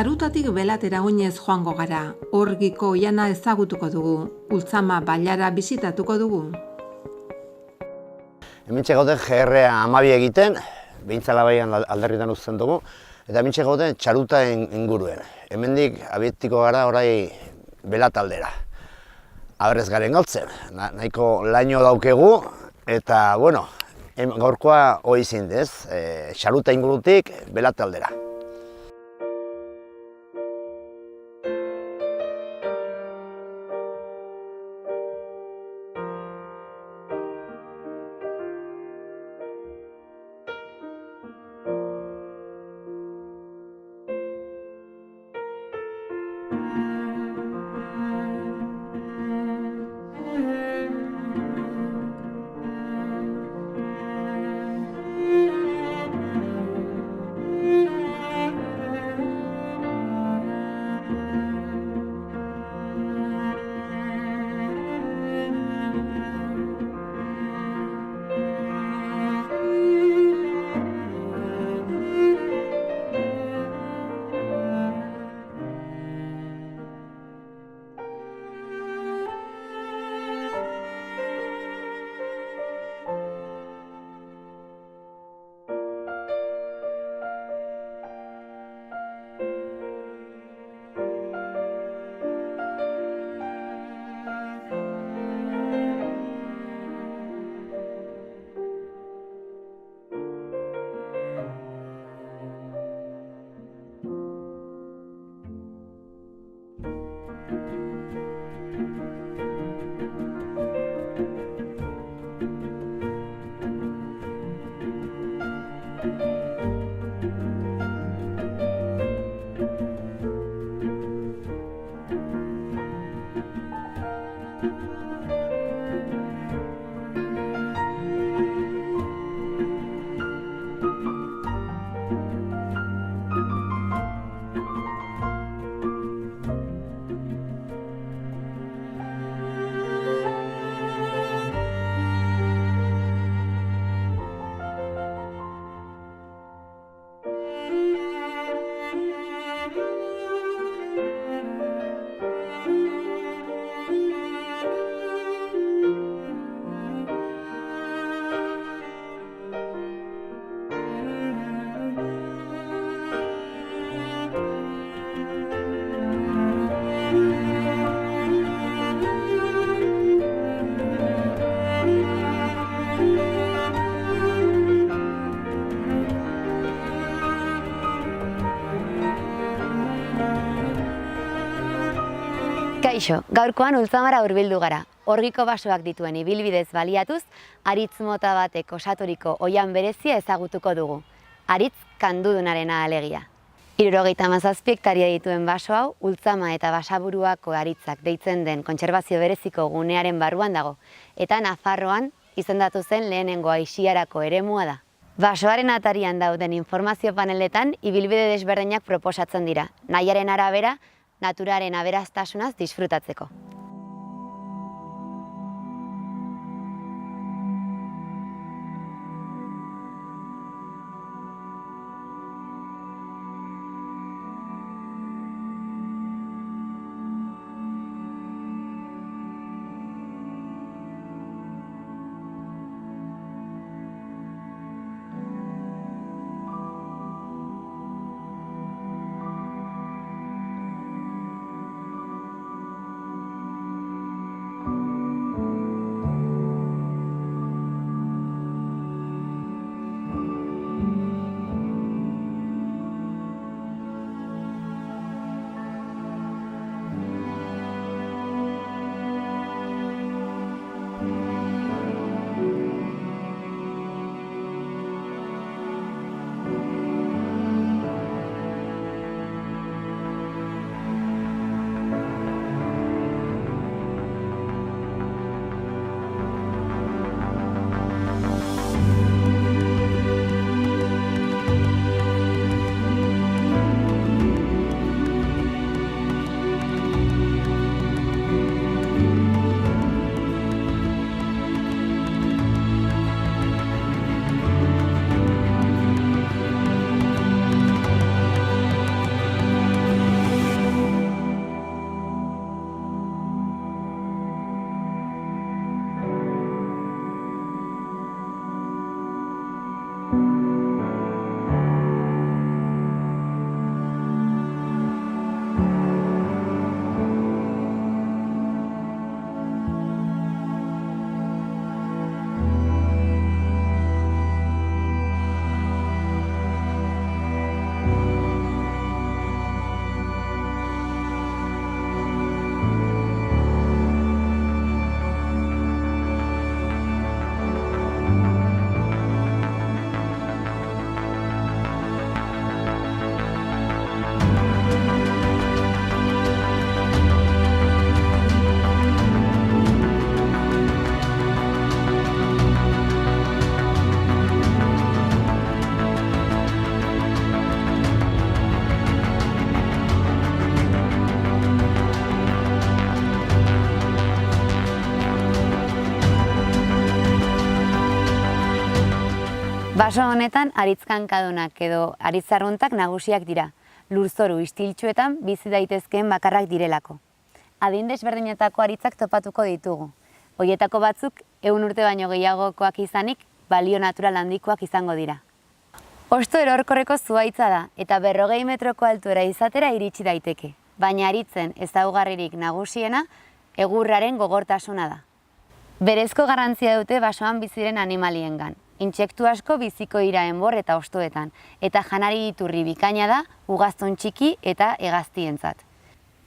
Txarutatik belatera oinez joango gara, Orgiko oihana ezagutuko dugu, Ultzama bailara bisitatuko dugu. Hementxe gauden GR12 egiten, Behintzalabaian alderritan uzten dugu, eta hementxe gauden Txaruta inguruen. Hemendik abietiko gara orai belataldera. Aberrez garen galtzen, nahiko laino daukegu, eta bueno, gaurkoa hori zindez, Txaruta ingurutik belataldera. Kaixo, gaurkoan Ultzamara hurbildu gara. Orgiko basoak dituen ibilbidez baliatuz, haritz mota batek osaturiko oihan berezia ezagutuko dugu. Haritz kandudunarena alegia. 77 hektaria dituen baso hau, Ultzama eta Basaburuako haritzak deitzen den kontserbazio bereziko gunearen barruan dago, eta Nafarroan izendatu zen lehenengo aisiarako eremua da. Basoaren atarian dauden informazio paneletan ibilbide desberdinak proposatzen dira, nahiaren arabera, naturaren aberastasunaz disfrutatzeko. Baso honetan aritzkankadunak edo aritzarruntak nagusiak dira, lurzoru istiltsuetan bizi daitezkeen bakarrak direlako. Adin desberdinetako aritzak topatuko ditugu. Hoietako batzuk 100 urte baino gehiagokoak izanik, balio natural handikoak izango dira. Hosto erorkorreko zuhaitza da eta 40 metroko altuera izatera iritsi daiteke, baina aritzen ezaugarririk nagusiena egurraren gogortasuna da. Berezko garrantzia dute basoan biziren animaliengan. Intsektu asko biziko dira enbor eta hostoetan, eta janari iturri bikaina da ugaztun txiki eta hegaztientzat.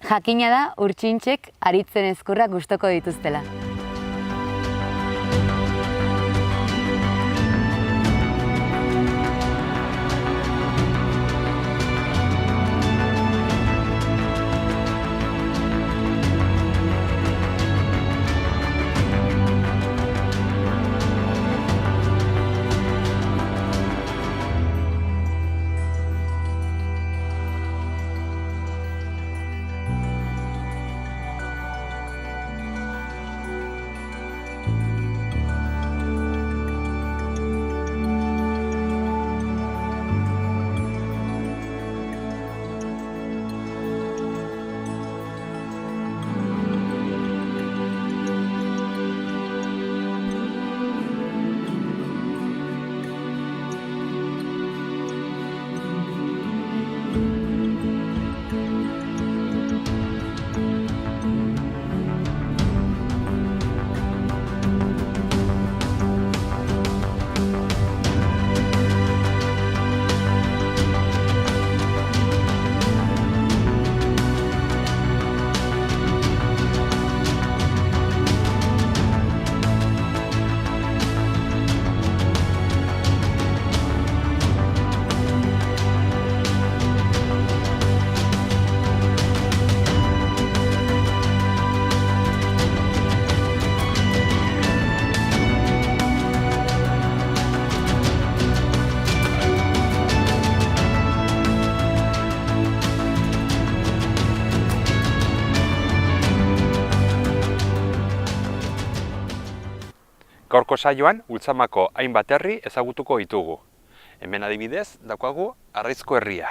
Jakina da urtxintxek aritzen ezkurrak gustoko dituztela. Gaurko saioan Ultzamako hainbat herri ezagutuko ditugu. Hemen adibidez daukagu Arraizko herria.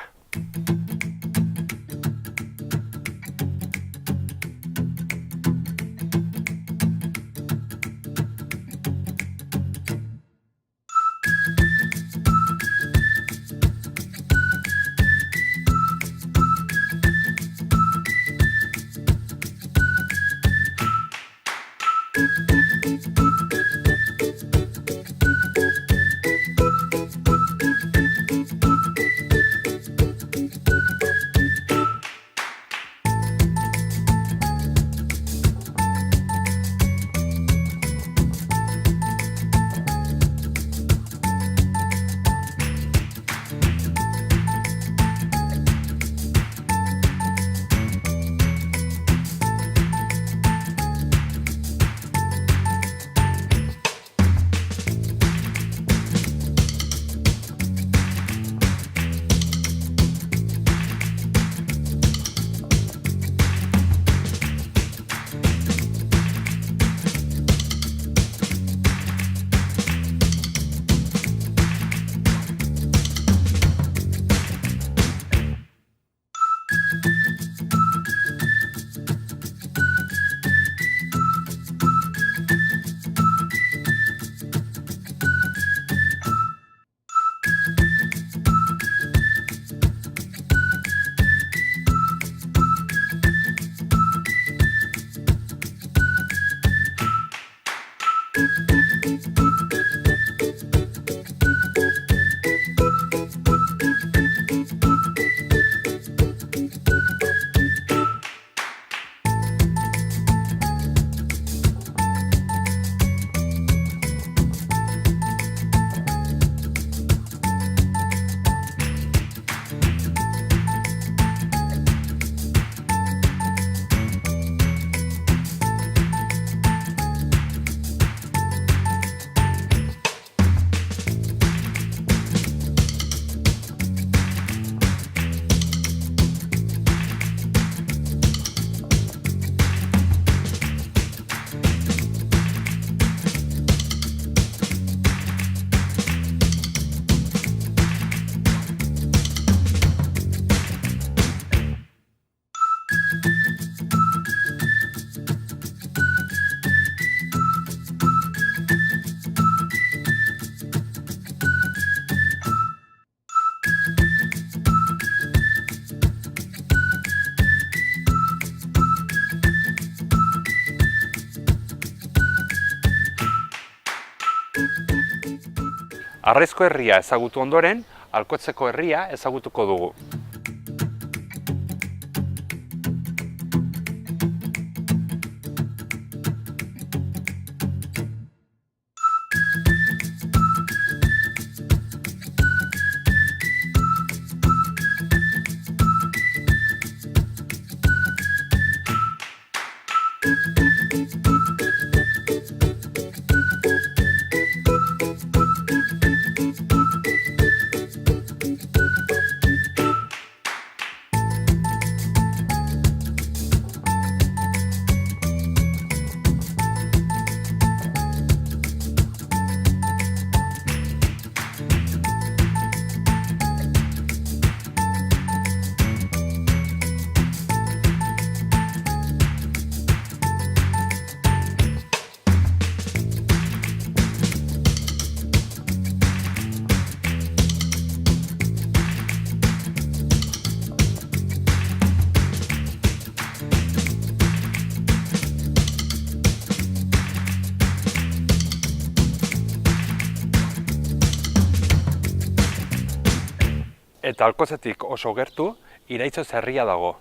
Arraizko herria ezagutu ondoren, Alkotzeko herria ezagutuko dugu. Eta Alkozetik oso gertu, Iraitzoz herria dago.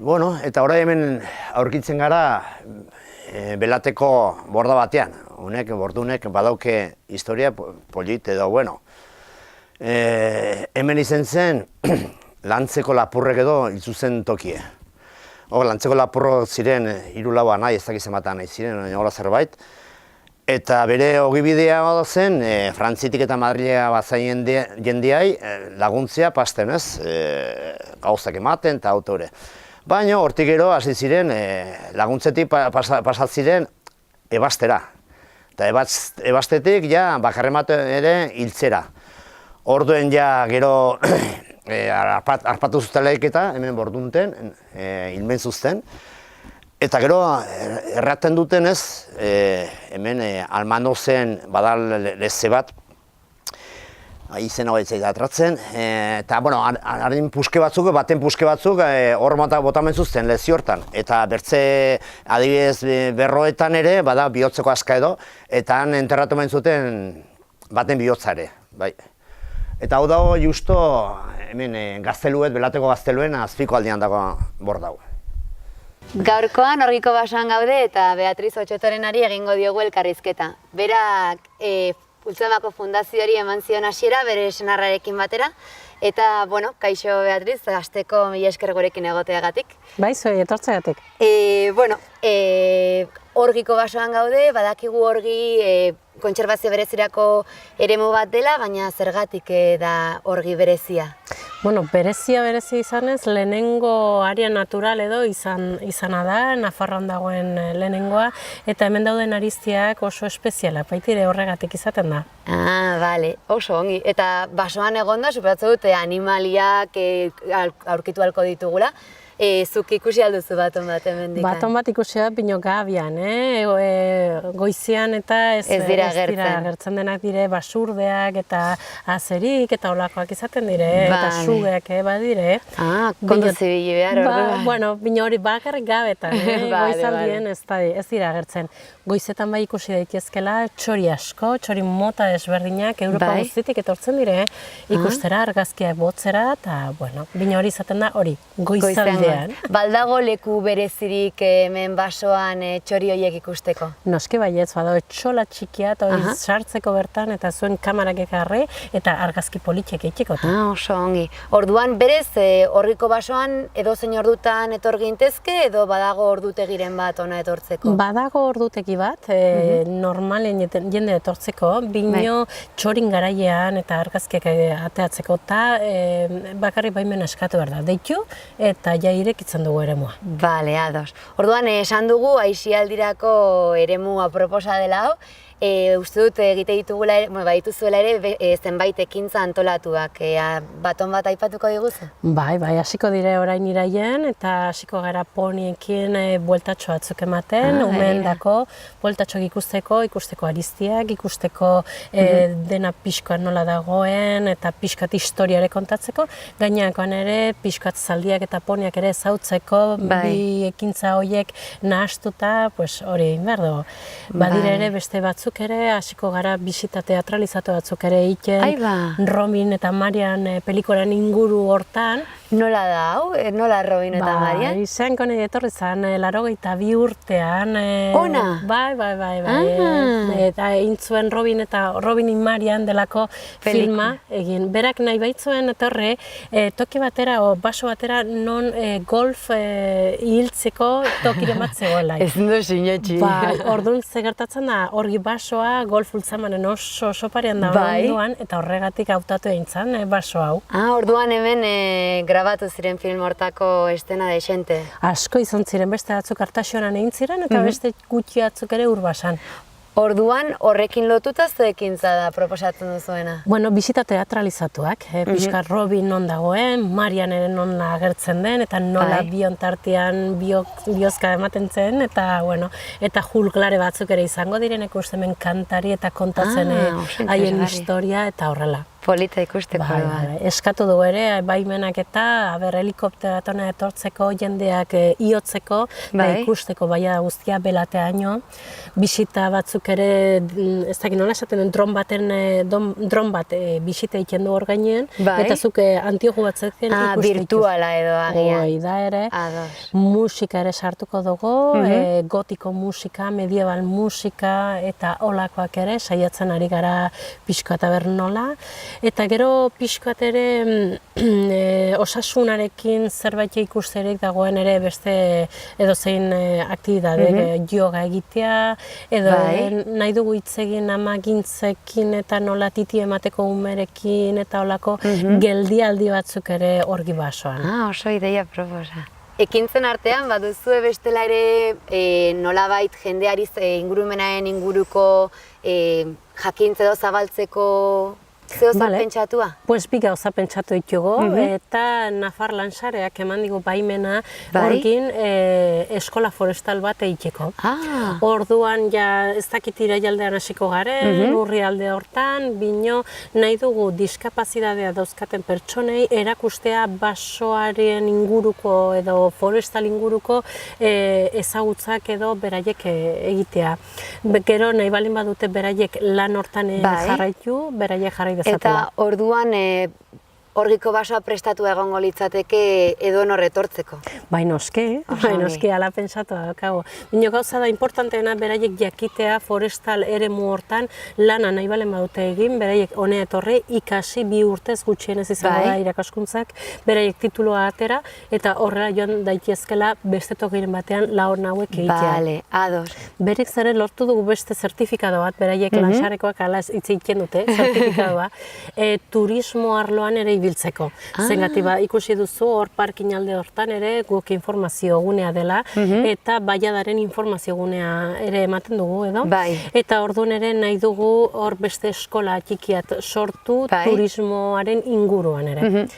Bueno, eta orain hemen aurkitzen gara Belateko borda batean. Bordunek badauke historia polit edo, bueno. Hemen izen zen lantzeko lapurrek edo hilzu zen tokie. Lantzeko lapurrok ziren 3-4 nahi, ez dakiz ematen nahi ziren, hola zerbait. Eta bere ogibidea zen, Frantzitik eta Madrilea bazain jendiai laguntzia pasten, ez? Gauzak ematen eta autore. Baina hortik gero hasi ziren laguntzetik pasat ziren ebastera. Eta ebastetik ja bakarremate ere hiltzera. Orduen ja gero arpatu zuztelaiketa hemen Bordunten, hilmen zuzten. Eta gero erraten duten ez, hemen Almanozen badal leze bat, izena hori zaita atratzen, eta bueno, baten puske batzuk hor botamen zuzten lezi hortan. Eta bertze adibidez berroetan ere, bada bihotzeko aska edo, eta han enterratu men zuten baten bihotzare. Eta hau dago justo hemen gazteluet, Belateko gazteluen azpiko aldean dago bordau. Gaurkoan Orgiko basoan gaude eta Beatriz Otxotorenari egingo diogu elkarrizketa. Berak Ultzamako fundazioari eman zion hasiera bere senarrarekin batera. Eta, bueno, kaixo Beatriz, hasteko mila esker gurekin egoteagatik. Bai, zuei etortzeagatik. Bueno, Orgiko basoan gaude, badakigu Orgi kontserbazio berezirako eremu bat dela, baina zergatik da Orgi berezia? Bueno, berezi izanez, lehenengo area natural edo izana da, Nafarroan dagoen lehenengoa, eta hemen dauden ariztiak oso espezialak, baitire horregatik izaten da. Bale, oso ongi. Eta basoan egonda, suposatzen dut, animaliak aurkitu ahalko ditugula. Zuk ikusi alduzu baton bat hemendikan? Baton bat ikusi da pino gabian, goizian eta ez dira agertzen denak dire basurdeak eta azerik eta olakoak izaten dire, eta sugeak badire. Kondo zibili behar. Bueno, bino hori bakarrik gabetan, goizaldien ez dira agertzen. Goizetan bai ikusi daitezkela txori asko, txori mota desberdinak Europa guztitik etortzen dire, ikustera argazkiak botzera, eta bueno, bino hori izaten da hori, goizaldean. Baldago leku berezirik hemen basoan txori horiek ikusteko? Noski baietz, badago etxola txikia eta hori sartzeko bertan eta zuen kamarak ekarri eta argazki politiek eitxeko. Oso ongi. Orduan berez, Orgiko basoan edozein ordutan etor gintezke edo badago ordutegiren bat ona etortzeko? Badago ordutegi bat, normalen jende etortzeko, bino txorin garaian eta argazkiak ateatzeko eta bakarrik baimen eskatu behar da. Deitu eta ja irekitzen dugu eremua. Bale, ados. Orduan, esan dugu, aisialdirako eremua proposa dela hau, uste dut egite ditugula, badituzuela ere zenbait ekintza antolatuak. Baton bat aipatuko diguzu? Bai, hasiko dire orain iraien eta hasiko gara poniekin bueltatxo batzuk ematen, umendako bueltatxoak ikusteko ariztiak, ikusteko dena pixkoan nola dagoen eta pixkat historiare kontatzeko, gainakoan ere pixkat zaldiak eta poniak ere zautzeko, bi ekintza horiek nahastuta, hori egin behar dugu. Badire ere beste batzuk ere, hasiko gara bisita teatralizatu batzuk ere egiten, Robin eta Marian pelikulan inguru hortan. Nola da hau? Nola Robin eta Marian? Izango nahi etorri zen, 82 urtean. Ona? Bai. Eta egin zuen Robin Marian delako filma egin. Berak nahi baitzuen etorri, toki batera, baso batera, non golf hiltzeko tokiren bat zegoela. Ez du sinetxi. Orduan gertatzen da, Orgi basoa golf Ultzamanen oso parean da onduan, eta horregatik hautatu egin zen baso hau. Orduan hemen grabatu ziren film hortako estena desente. Asko izan ziren, beste batzuk Artaxonan egin ziren, eta beste gutxi batzuk ere Urbasan. Orduan, horrekin lotuta ze ekintza da proposatzen duzuena? Bueno, bisita teatralizatuak, pixka Robin non dagoen, Marian ere non agertzen den, eta nola bion tartean biozka ematen zen, eta julklare batzuk ere izango direnek ustemen kantari eta kontatzen haien historia eta horrela. Polita ikusteko. Bai, eskatu du ere, baimenak eta helikoptero bat hona etortzeko, jendeak iotzeko, ikusteko baia guztia belateaino. Bisita batzuk ere, ez dakit nola esaten den, dron bat bisita egiten du hor gainean, eta zuk antiogu batzuk ikusteko. Virtuala edo agian. Hoi da ere. Musika ere sartuko dugu, gotiko musika, medieval musika eta olakoak ere, saiatzen ari gara pixkoat nola. Eta gero pixkoat ere osasunarekin zerbait ikusterik dagoen ere beste edozein aktibitate, yoga egitea, edo nahi dugu hitz egin amagintzekin eta nola titi emateko umerekin eta olako geldialdi batzuk ere orgi basoan. Oso ideia proposa. Ekintzen artean, baduzue bestela ere nolabait jendeari ingurumenaren inguruko jakintze edo zabaltzeko zeo zer pentsatua? Pues bi gauza pentsatu ditugu, eta Nafar Lansareak eman digu baimena horkin eskola forestal bat egiteko. Orduan ja ez dakit iraialdean hasiko garen, urrialde hortan, bino nahi dugu diskapazitatea dauzkaten pertsonei erakustea basoaren inguruko edo forestal inguruko ezagutzak edo beraiek egitea. Gero nahi balin badute beraiek lan hortan jarraitu, beraiek jarraitu. Eta orduan orgiko basoa prestatu egongo litzateke edonor etortzeko. Bai noski, ala pentsatu daukagu. Baina gauza da importanteena beraiek jakitea forestal eremu hortan lana nahi balen badute egin, beraiek honea etorri ikasi 2 urtez gutxienez izango da irakaskuntzak, beraiek tituloa atera eta horrela joan daitezkela beste tokiren batean laur hauek egitea. Bale, ados. Berek zere lortu dugu beste zertifikado bat, beraiek Lansarekoak ala hitz egiten dute, zertifikadoa, turismo arloan ere biltzeko. Zengatik ikusi duzu hor parkin alde hortan ere guk informazio gunea dela eta baiadaren informazio gunea ere ematen dugu edo. Eta orduan ere nahi dugu hor beste eskola txikiat sortu turismoaren inguruan ere.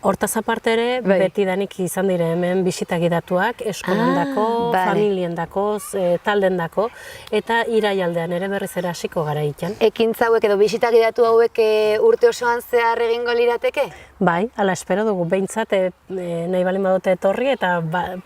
Hortaz aparte ere betidanik izan dire hemen bisita gidatuak eskolandako, familiendako, taldendako eta iraialdean ere berriz ere hasiko gara egiten. Ekintza hauek edo bisita gidatu hauek urte osoan zehar egingo lirateke? Bai, ala espero dugu, behintzat nahi balin badute etorri eta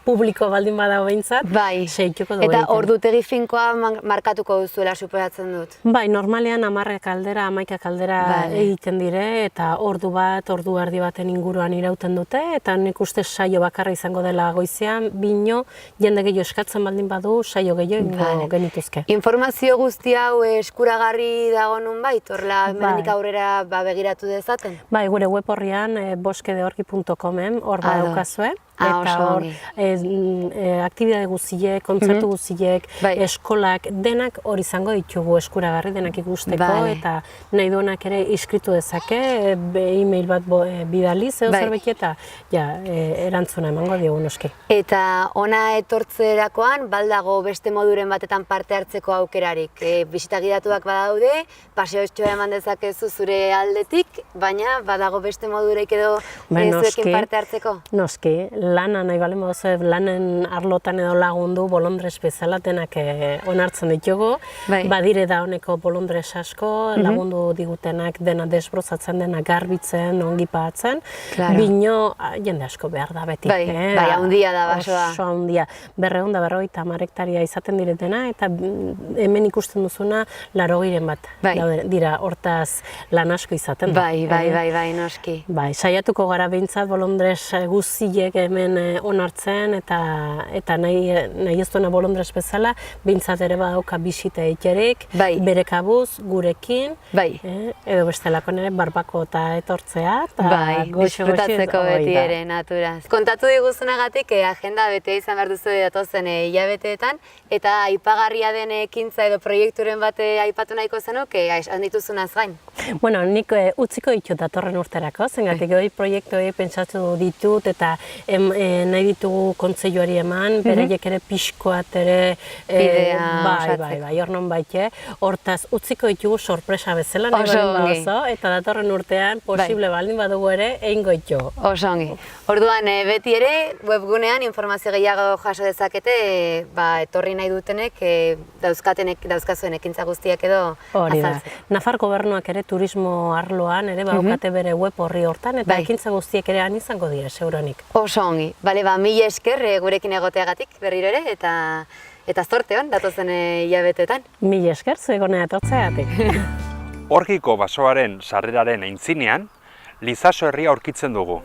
publiko baldin badago behintzat, seituko dugu egiten. Eta ordutegi finkoa markatuko duzuela suposatzen dut? Bai, normalean 10 kaldera, 11 kaldera egiten dire eta ordu bat, ordu erdi baten inguruan irauten dute eta nik uste saio bakarra izango dela goizean, bino jende gehiago eskatzen baldin badu, saio gehiago genituzke. Informazio guzti hau eskuragarri dago nunbait, horrela hemendik aurrera begiratu dezaten? Bai, gure web horrian boskedeorgi.comen hor badaukazue. Eta hor, aktibitate guztiek, kontzertu guztiek, eskolak, denak hor izango ditugu eskuragarri, denak ikusteko, eta nahi duenak ere inskribatu dezake, e-mail bat bidaliz, edo zerbait eta erantzuna emango diogu noski. Eta ona etortzerakoan, baldago beste moduren batetan parte hartzeko aukerarik. Bisita gidatuak badaude, paseotxoa eman dezakezu zure aldetik, baina badago beste modurek edo zuekin parte hartzeko? Noski, lana nahi balen modu, lanen arlotan edo lagundu bolondrez bezala denak onartzen ditugu. Badire da honeko bolondrez asko, lagundu digutenak dena desbrozatzen, dena garbitzen, ongi pahatzen. Bino jende asko behar da beti. Bai, haundia da basoa. Oso haundia. 250 hektaria izaten diretena eta hemen ikusten duzuna 80 bat. Dira, hortaz lan asko izaten da. Bai, noski. Bai, saiatuko gara behintzat bolondrez guztiek hemen onartzen eta nahi ez duena bolondrez bezala, behintzat ere badauka bisita egiterik, bere kabuz, gurekin, edo bestelako nire barbako eta etortzea. Disfrutatzeko beti ere, naturaz. Kontatu diguzunagatik, agenda bete izan behar duzu datozen hilabeteetan, eta aipagarria den ekintza edo proiekturen bate aipatu nahiko zenuk, handituzunaz gain? Bueno, nik utziko ditut datorren urterako, zengatik hori proiektuei pentsatu ditut eta nahi ditugu kontseiluari eman, beraiek ere pixkoat ere hor non baite, hortaz utziko ditugu sorpresa bezala nahi baldin baduzu, eta datorren urtean posible baldin badugu ere egingo ditugu. Oso ongi. Orduan beti ere webgunean informazio gehiago jaso dezakete etorri nahi dutenek dauzkazuen ekintza guztiak edo azaltzeko. Nafar gobernuak ere turismo arloan, ere, baukate bere web horri hortan, eta Bai. ekintza guztiek ere han izango dira, seguronik. Oso ongi. Bale, mila esker gurekin egoteagatik berriro ere, eta zorte hon, datozen hilabetetan. Mila esker, zuegonea etortzeagatik. Orgiko basoaren sarreraren aintzinean, Lizaso herria aurkitzen dugu.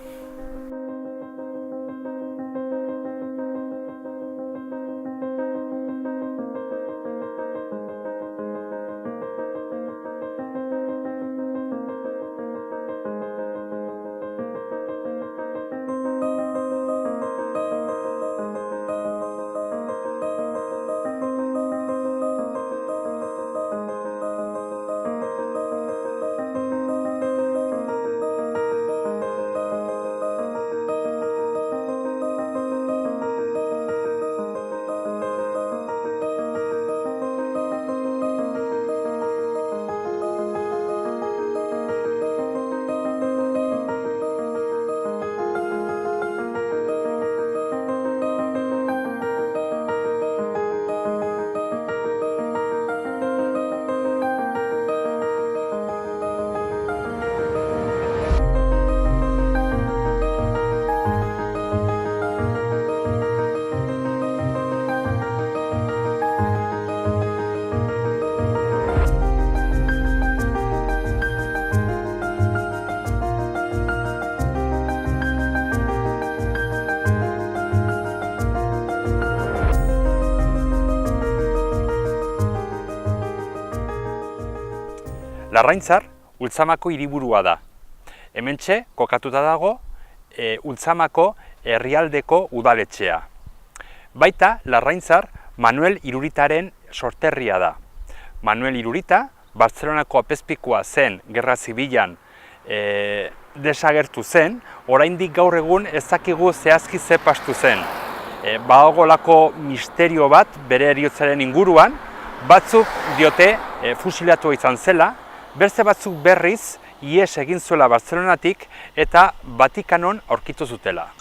Larraintzar, Ultzamako hiriburua da. Hementxe kokatuta dago Ultzamako herrialdeko udaletxea. Baita, Larraintzar, Manuel Iruritaren sorterria da. Manuel Irurita, Bartzelonako apezpikua zen Gerra Zibilan desagertu zen, oraindik gaur egun ez dakigu zehazki ze pastu zen. Badagolako misterio bat bere heriotzaren inguruan, batzuk diote fusilatu izan zela, beste batzuk berriz ihes egin zuela Bartzelonatik eta Vatikanon aurkitu zutela.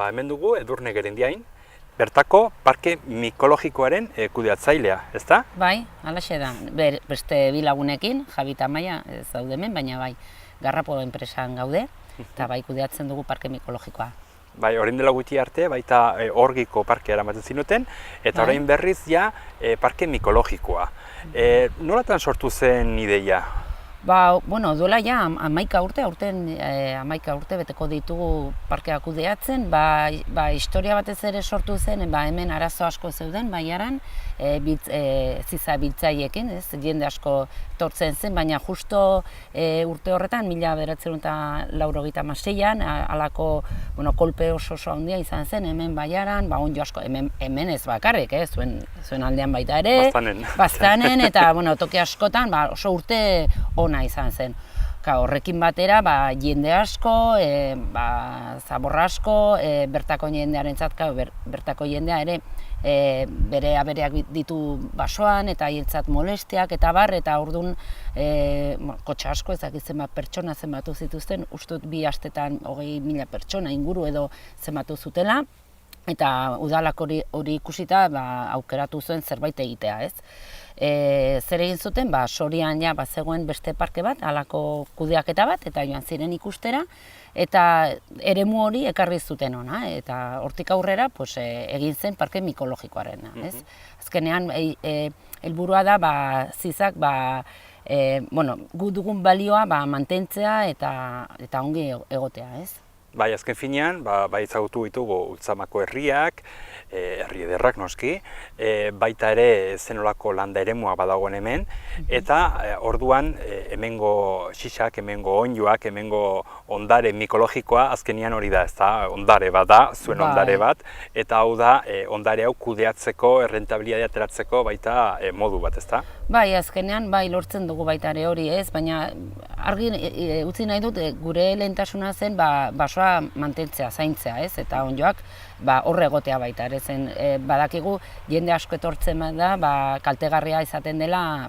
Hemen dugu Edurne Gerendiain, bertako parke mikologikoaren kudeatzailea, ezta? Bai, halaxe da. Beste bi lagunekin, Javi eta Maia ez daude hemen, baina bai, Garrapo enpresan gaude, eta bai kudeatzen dugu parke mikologikoa. Bai, orain dela gutxi arte, baita Orgiko parkea eramaten zinuten, eta orain berriz ja parke mikologikoa. Nolatan sortu zen ideia? Bueno, duela ja 11 urte, aurten 11 urte beteko ditugu parkea kudeatzen, historia batez ere sortu zen, hemen arazo asko zeuden, baiaran, ziza biltzaiekin, jende asko tortzen zen, baina justo urte horretan, 1986an, alako kolpe oso handia izan zen, hemen baiaran, onddo asko, hemen ez bakarrik, zuen aldean baita ere, Baztanen, eta toki askotan oso urte ona izan zen. Horrekin batera, jende asko, zaborra asko, bertako jendearentzat, bertako jendea ere bere abereak ditu basoan eta hientzat molestiak eta bar, eta orduan kotxe asko ezakitzen pertsona zenbatu zituzten, ustut 2 astetan 20.000 pertsona inguru edo zenbatu zutela, eta udalak hori ikusita aukeratu zuen zerbait egitea, ez? Zer egin zuten, Sorian ja zegoen beste parke bat, halako kudeaketa bat, eta joan ziren ikustera, eta eremu hori ekarri zuten ona, eta hortik aurrera egin zen parke mikologikoarena, ez? Azkenean, helburua da, zizak, gu dugun balioa mantentzea eta ongi egotea, ez? Bai, azken finean, ezagutu ditugu Ultzamako herriak, herri ederrak noski, baita ere zenolako landa eremua badagoen hemen, eta orduan hemengo xixak, hemengo onddoak, hemengo ondare mikologikoa azkenian hori da, ezta? Ondare bat da, zuen ondare bat, eta hau da ondare hau kudeatzeko, errentabilitatea ateratzeko baita modu bat, ezta? Bai, azkenean lortzen dugu baita ere hori, ez, baina argi utzi nahi dut gure lehentasuna zen basoa mantentzea, zaintzea, ez, eta onddoak horre egotea baita ere zen. Badakigu jende asko etortzen da, kaltegarria izaten dela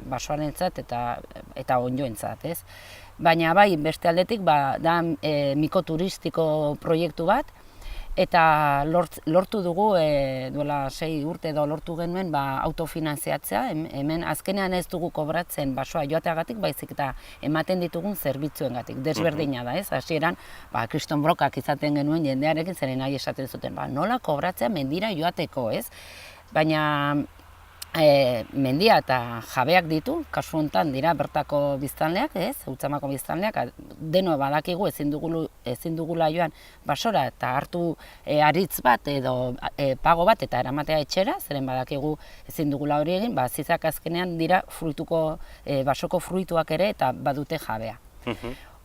basoarentzat eta onddoentzat, ez. Baina beste aldetik da mikoturistiko proiektu bat, eta lortu dugu, duela 6 urte edo lortu genuen autofinantziatzea, hemen azkenean ez dugu kobratzen basoa joateagatik, baizik eta ematen ditugun zerbitzuengatik, desberdina da, ez? Hasieran, kriston brokak izaten genuen jendearekin, zeren nahi esaten zuten, nola kobratzea mendira joateko, ez? Baina mendia eta jabeak ditu, kasu honetan dira bertako biztanleak, ez? Ultzamako biztanleak, deno badakigu ezin dugula joan basora eta hartu aritz bat edo pago bat eta eramatea etxera, zeren badakigu ezin dugula hori egin, zizak azkenean dira basoko fruituak ere eta badute jabea.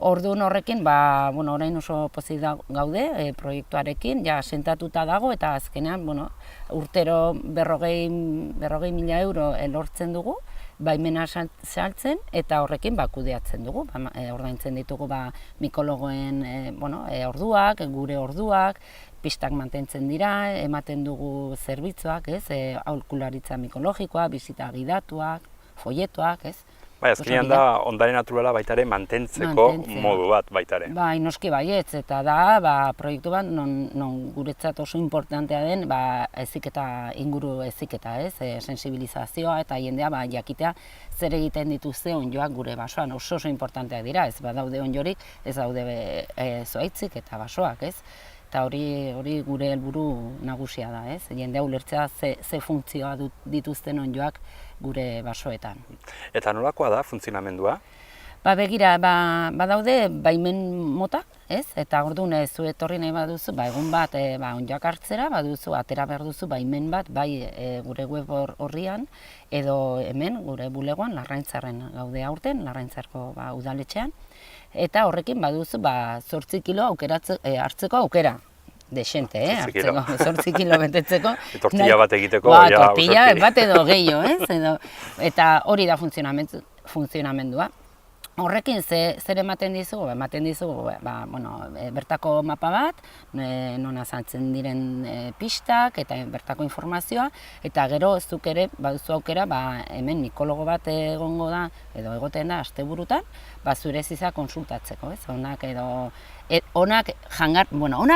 Orduan horrekin, orain oso pozik gaude proiektuarekin, sentatuta dago eta azkenean, urtero 40.000 euro lortzen dugu, baimena saltzen eta horrekin kudeatzen dugu. Ordaintzen ditugu mikologoen orduak, gure orduak, pistak mantentzen dira, ematen dugu zerbitzuak, aholkularitza mikologikoa, bizita gidatuak, folletoak, ez? Azkenean da ondare naturala baita ere mantentzeko modu bat baita ere. Bai, noski baietz, eta da proiektu bat non guretzat oso importantea den heziketa, inguru heziketa, ez? Sensibilizazioa eta jendea jakitea zer egiten dituzte onddoak gure basoan, oso importanteak dira, ez badaude onddorik, ez daude zuhaitzik eta basoak, ez? Eta hori gure helburu nagusia da, ez? Jendea ulertzea ze funtzioa dituzten onddoak gure basoetan. Eta nolakoa da funtzionamendua? Begira, badaude baimen motak, ez? Eta orduan zu etorri nahi baduzu, egun bat onddoak hartzera, baduzu atera behar duzu baimen bat, gure web horrian, edo hemen gure bulegoan, Larraintzarren gaude aurten, Larraintzarko udaletxean, eta horrekin baduzu 8 kilo hartzeko aukera. Dexente, hartzeko, 8 kilo betetzeko. Tortilla bat egiteko, tortilla bat edo gehiago, ez? Eta hori da funtzionamendua. Horrekin zer ematen dizugu? Ematen dizugu bertako mapa bat, non azaltzen diren pistak eta bertako informazioa, eta gero zuk ere baduzu aukera hemen mikologo bat egongo da, edo egoten da asteburutan, zure ziza konsultatzeko, ez? Onak edo onak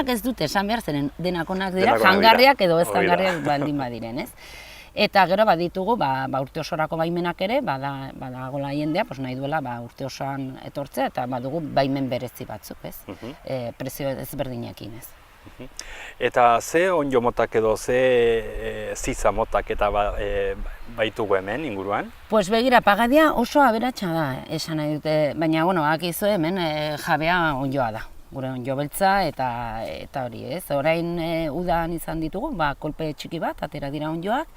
ez dute esan behar, zeren denak onak dira, jangarriak edo ez jangarriak baldin badiren, ez? Eta gero ditugu urte osorako baimenak ere, badagola jendea, nahi duela urte osoan etortzea, eta badugu baimen berezi batzuk, ez? Prezio ezberdinekin, ez? Eta ze onddo motak edo ze ziza motak eta baitugu hemen inguruan? Pues begira, Pagadia oso aberatsa da, esan nahi dute, baina, bueno, akizu hemen jabea onddoa da. Gure onddo beltza eta hori, ez? Orain udan izan ditugu, kolpe txiki bat, atera dira onddoak,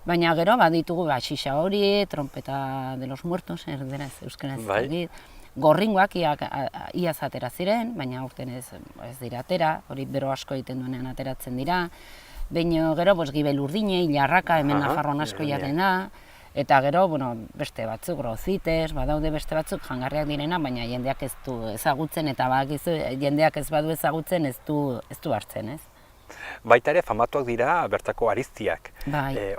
baina gero ditugu xixa hori, trompeta de los muertos, erderaz, euskaraz egit, gorringoak iaz atera ziren, baina aurten ez dira atera, hori bero asko egiten duenean ateratzen dira. Baina gero gibel urdine, hilarraka, hemen Nafarroan asko jaten da, eta gero beste batzuk, grozites, badaude beste batzuk jangarriak direna, baina jendeak ez du ezagutzen, eta jendeak ez badu ezagutzen ez du hartzen, ez? Baita ere famatuak dira bertako ariztiak.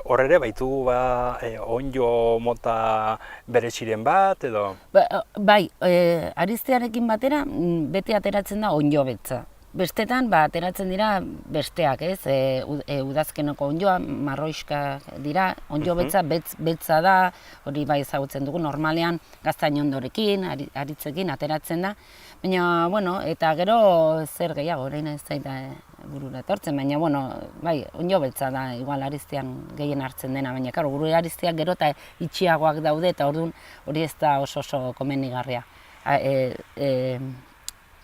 Hor ere baitugu onddo mota bereziren bat edo? Bai, ariztiarekin batera beti ateratzen da onddo beltza. Bestetan ateratzen dira besteak, ez? Udazkeneko onddoa, marroiska dira, onddo beltza da, hori bai ezagutzen dugu, normalean gaztain ondorekin, aritzekin ateratzen da. Baina, eta gero zer gehiago, orain ez zaita burura etortzen, baina, bai, onddo beltza da, igual ariztian gehien hartzen dena, baina, karo, gure ariztiak gero eta itxiagoak daude, eta orduan hori ez da oso komenigarria.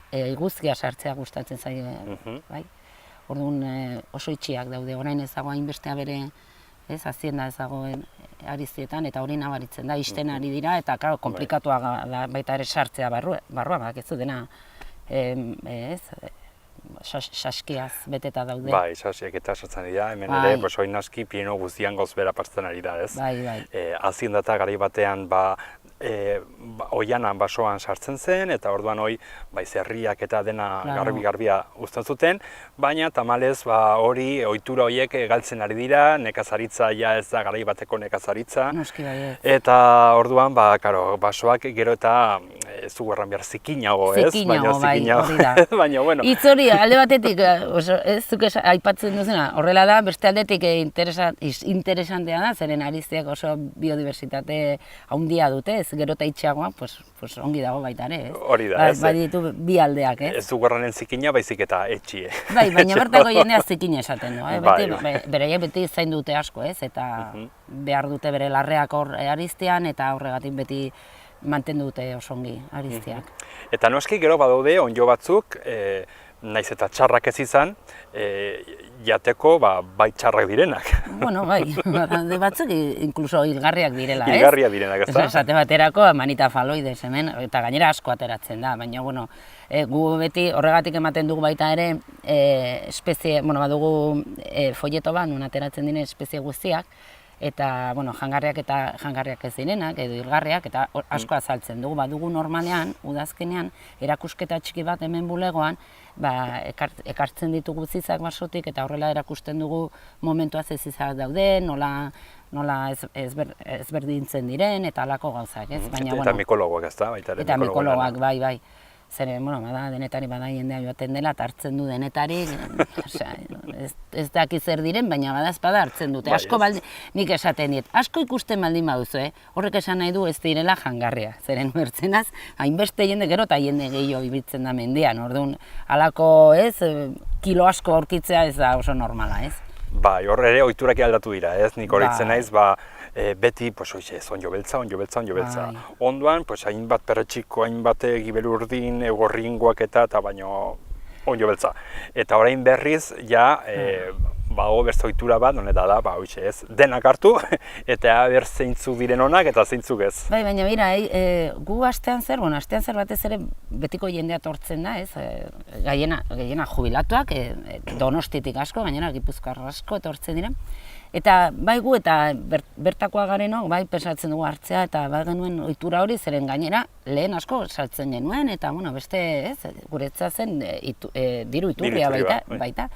Iguzkia sartzea gustatzen zaio, bai? Orduan oso itxiak daude, orain ez dago hainbestea bere, ez, azienda ez dagoen ariztietan, eta hori nabaritzen da, isten ari dira, eta komplikatuak da baita ere sartzea barrua, ez dena, ez, saskiaz beteta daude. Bai, saskiak eta sartzen dira, hemen ere, oin aski Pirineo guztian gozbera partzen ari da, ez? Bai. Azienda eta garai batean, oianan basoan sartzen zen, eta orduan zerriak eta dena garbi-garbia uzten zuten, baina tamalez hori, ohitura horiek galtzen ari dira, nekazaritza ez da garai bateko nekazaritza. Noski bai. Eta orduan, basoak gero eta ez dugu erran behar zikinago, ez? Zikinago, bai, hori da. Baina, bueno. Hitz hori, alde batetik, ez zuk aipatzen duzuna, horrela da, beste aldetik interesantea da, zeren ariztiak oso biodiversitate handia dute, gero eta itxeagoa, ongi dago baita ere, ez? Hori da, ez? Bai ditu bi aldeak, ez? Ez du garranen zikina, baizik eta etxie. Bai, baina bertako jendea zikina esaten du, beraiek beti zain dute asko, ez? Eta behar dute bere larreak hor ariztean, eta horregatik beti mantendu dute oso ongi arizteak. Eta noski gero badaude onddo batzuk, naiz eta txarrak ez izan, jateko bai txarrak direnak. Bueno, bai, batzuk inkluso hilgarriak direla, ez? Hilgarriak direnak, ez da? Esate baterako manita faloides hemen, eta gainera asko ateratzen da, baina, gu beti horregatik ematen dugu baita ere, espezie, badugu folleto bat, non ateratzen diren espezie guztiak, eta, jangarriak ez direnak, edo hilgarriak, eta asko azaltzen dugu. Badugu normalean, udazkenean, erakusketa txiki bat hemen bulegoan, ekartzen ditugu zizak basotik, eta horrela erakusten dugu momentua ze zizak daude, nola ezberdintzen diren, eta halako gauzak, ez? Eta mikologoak ez da, baita ere. Eta mikologoak, bai. Zeren, denetari bada jendea joaten dela, eta hartzen du denetari, ez daki zer diren, baina bada hartzen dute. Asko nik esaten dit, asko ikusten baldin baduzu, horrek esan nahi du ez direla jangarria. Zeren, bertzenaz, hainbeste jende gero eta jende gehiago ibiltzen da mendian, orduan, halako, ez, kilo asko aurkitzea ez da oso normala, ez? Bai, horre ere ohiturak aldatu dira, ez? Nik horitzen naiz, beti, onddo beltza. Ondoan, hainbat perretxiko, hainbat gibel urdin, gorringoak eta baino onddo beltza. Eta orain berriz, bago beste ohitura bat, honeta da, denak hartu, eta ber zeintzuk diren onak eta zeintzuk ez. Bai, baina mira, gu astean zer batez ere betiko jendea tortzen da, ez? Gehiena jubilatuak, Donostitik asko, gainera Gipuzkoar asko etortzen dira. Eta bai gu eta bertakoa garenok, bai pensatzen dugu hartzea, eta bai genuen ohitura hori zeren gainera lehen asko saltzen genuen, eta beste, ez, guretza zen diru iturria baita.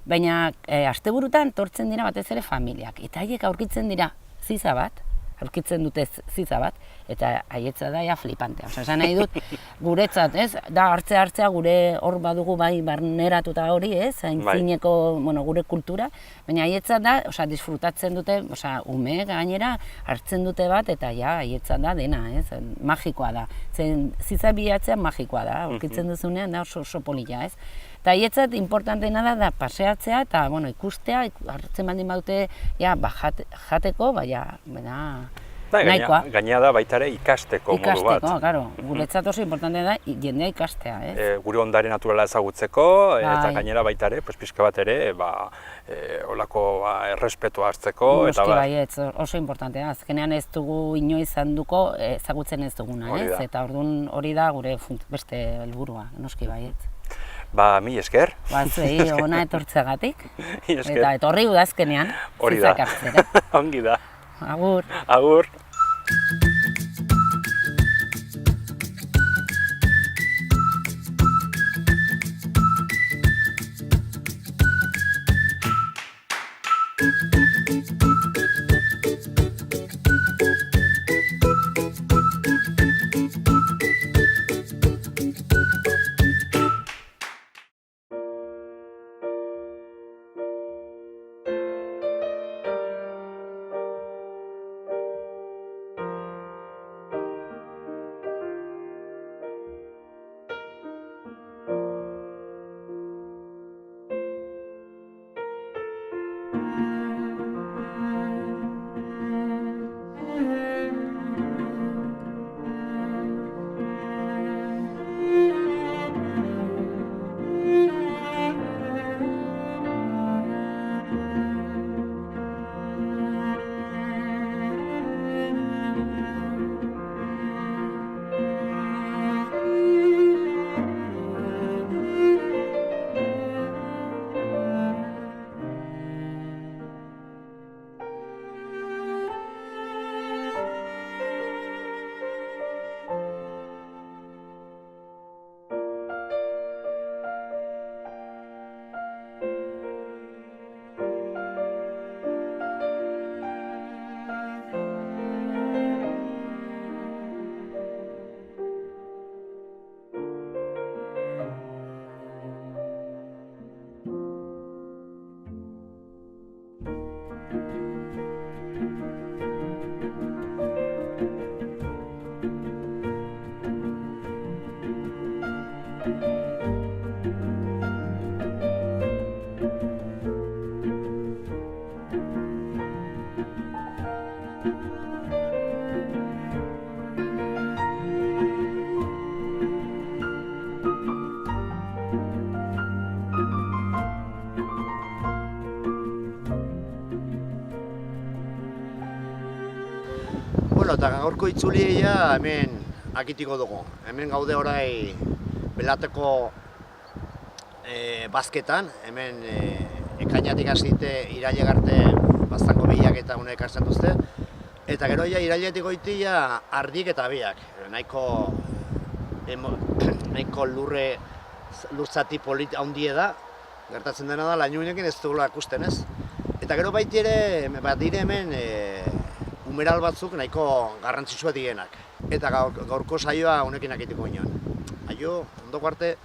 Baina asteburutan tortzen dira batez ere familiak, eta haiek aurkitzen dira ziza bat, aurkitzen dute ziza bat, eta haietza da ja flipantea. Osea, esan nahi dut, guretzat, ez, da hartzea gure hor badugu bai barneratuta hori, ez, aintzineko, bueno, gure kultura, baina haietza da, osea, disfrutatzen dute, osea, ume gainera hartzen dute bat, eta ja, haietza da dena, ez, magikoa da. Zen, zitza bilatzean magikoa da, aurkitzen duzunean da oso polilla, ez. Eta hietzat importanteena da paseatzea eta bueno, ikustea, hartzen baldin badute ja, jateko, nahikoa. Gainea da baita ere ikasteko modu bat. Ikasteko, claro. Guretzat oso importantea da jendea ikastea, ez? Gure ondare naturala ezagutzeko eta gainera baita ere, pixka bat ere, holako errespetua hartzeko. Noski baietz, oso importantea. Azkenean ez dugu inoiz handuko ezagutzen ez duguna, ez? Eta orduan hori da gure beste helburua, noski baietz. Mi esker. Zuei, ona etortzeagatik. Eta etorri udazkenean, zitzak hartzera. Ongi da. Agur. Agur. Eta gaurko itzulia hemen akitiko dugu. Hemen gaude orai Belateko bazketan, hemen ekainatik hasite irailek arte baztango bilak eta unek hartzen duzte. Eta gero irailetik goitia ardik eta biak. Nahiko lurzati polit handie da. Gertatzen dena da, lainuinekin ez dugula ikusten, ez? Eta gero baiti ere, badire hemen umeral batzuk nahiko garrantzitsua dienak. Eta gaurko saioa honekin akitiko ginen. Aio, ondoko arte.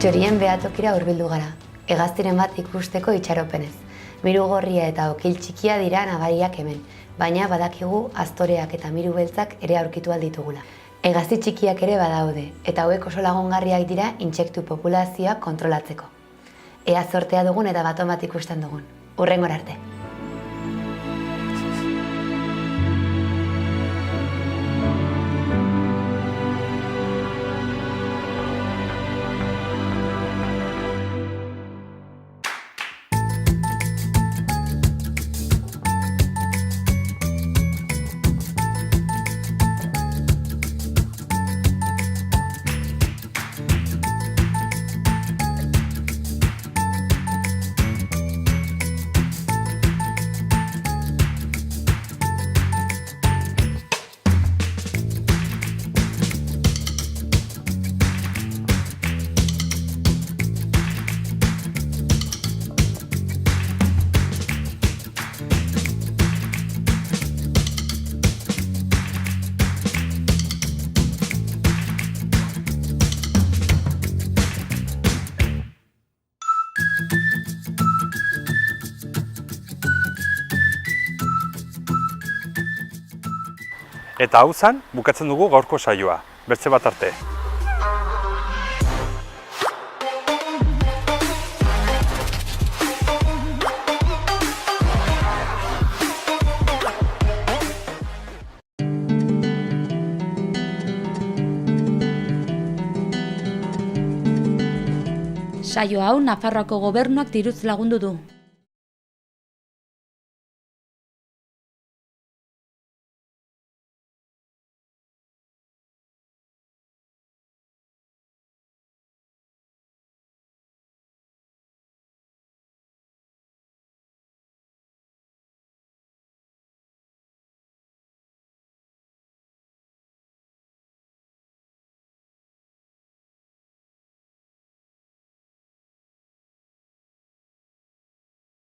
Txorien behatokira hurbildu gara, hegaztiren bat ikusteko itxaropenez. Miru gorria eta okil txikia dira nabariak hemen, baina badakigu aztoreak eta miru beltzak ere aurkitu alditugula. Hegazti txikiak ere badaude, eta hauek oso lagungarriak dira intsektu populazioa kontrolatzeko. Ea zortea dugun eta baton bat ikusten dugun. Hurrengora arte! Eta hau zen, bukatzen dugu gaurko saioa. Bertze bat arte. Saio hau Nafarroako Gobernuak diruz lagundu du.